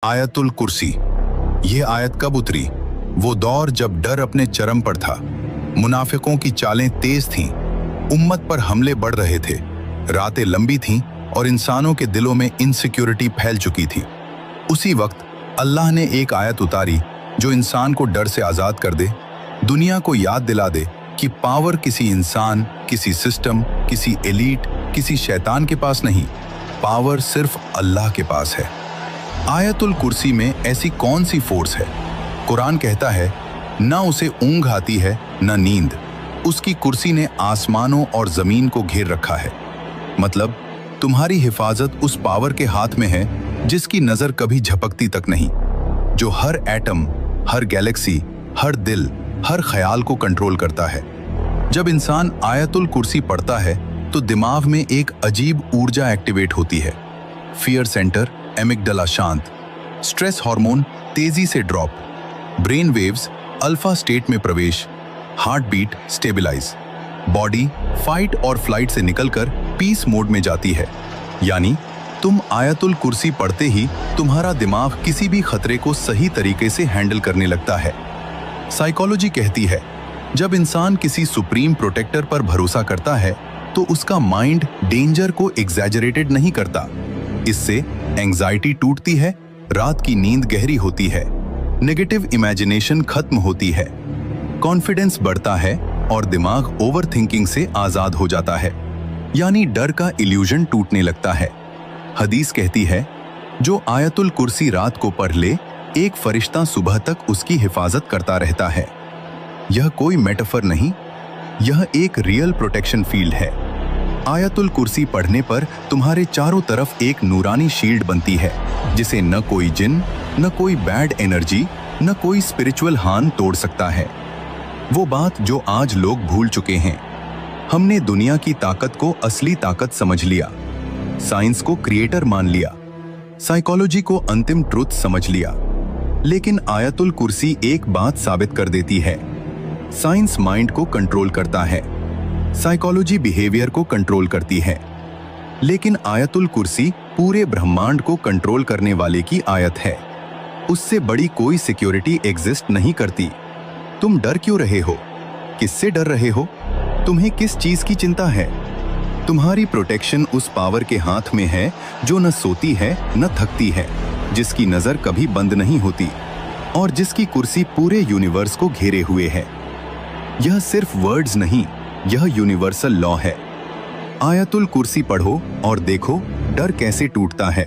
आयतुल कुर्सी। ये आयत कब उतरी? वो दौर जब डर अपने चरम पर था, मुनाफिकों की चालें तेज थीं, उम्मत पर हमले बढ़ रहे थे, रातें लंबी थीं और इंसानों के दिलों में इनसिक्योरिटी फैल चुकी थी। उसी वक्त अल्लाह ने एक आयत उतारी जो इंसान को डर से आज़ाद कर दे, दुनिया को याद दिला दे कि पावर किसी इंसान, किसी सिस्टम, किसी एलीट, किसी शैतान के पास नहीं, पावर सिर्फ अल्लाह के पास है। आयतुल कुर्सी में ऐसी कौन सी फोर्स है? कुरान कहता है, ना उसे ऊंघ आती है ना नींद, उसकी कुर्सी ने आसमानों और जमीन को घेर रखा है। मतलब तुम्हारी हिफाजत उस पावर के हाथ में है जिसकी नजर कभी झपकती तक नहीं, जो हर एटम, हर गैलेक्सी, हर दिल, हर ख्याल को कंट्रोल करता है। जब इंसान आयतुल कुर्सी पढ़ता है तो दिमाग में एक अजीब ऊर्जा एक्टिवेट होती है। फियर सेंटर, एमिगडाला शांत, स्ट्रेस हार्मोन तेजी से drop, brain waves alpha state में प्रवेश, heart beat stabilise, body fight और फ्लाइट से निकलकर पीस मोड में जाती है। यानी तुम आयतुल कुर्सी पढ़ते ही तुम्हारा दिमाग किसी भी खतरे को सही तरीके से हैंडल करने लगता है। साइकोलॉजी कहती है, जब इंसान किसी सुप्रीम प्रोटेक्टर पर भरोसा करता है तो उसका माइंड डेंजर को एग्जैजरेटेड नहीं करता। इससे एंजाइटी टूटती है, रात की नींद गहरी होती है, नेगेटिव इमेजिनेशन खत्म होती है, कॉन्फिडेंस बढ़ता है और दिमाग ओवरथिंकिंग से आजाद हो जाता है। यानी डर का इल्यूजन टूटने लगता है। हदीस कहती है, जो आयतुल कुर्सी रात को पढ़ ले, एक फरिश्ता सुबह तक उसकी हिफाजत करता रहता है। यह कोई मेटाफर नहीं, यह एक रियल प्रोटेक्शन फील्ड है। आयतुल कुर्सी पढ़ने पर तुम्हारे चारों तरफ एक नूरानी शील्ड बनती है, जिसे न कोई जिन, न कोई बैड एनर्जी, न कोई स्पिरिचुअल हार्म तोड़ सकता है। वो बात जो आज लोग भूल चुके हैं। हमने दुनिया की ताकत को असली ताकत समझ लिया, साइंस को क्रिएटर मान लिया, साइकोलॉजी को अंतिम ट्रुथ समझ लिया। लेकिन आयतुल कुर्सी एक बात साबित कर देती है, साइंस माइंड को कंट्रोल करता है, साइकोलॉजी बिहेवियर को कंट्रोल करती है, लेकिन आयतुल कुर्सी पूरे ब्रह्मांड को कंट्रोल करने वाले की आयत है। उससे बड़ी कोई सिक्योरिटी एग्जिस्ट नहीं करती। तुम डर क्यों रहे हो? किससे डर रहे हो? तुम्हें किस चीज की चिंता है? तुम्हारी प्रोटेक्शन उस पावर के हाथ में है जो न सोती है न थकती है, जिसकी नजर कभी बंद नहीं होती और जिसकी कुर्सी पूरे यूनिवर्स को घेरे हुए है। यह सिर्फ वर्ड्स नहीं, यह यूनिवर्सल लॉ है। आयतुल कुर्सी पढ़ो और देखो डर कैसे टूटता है।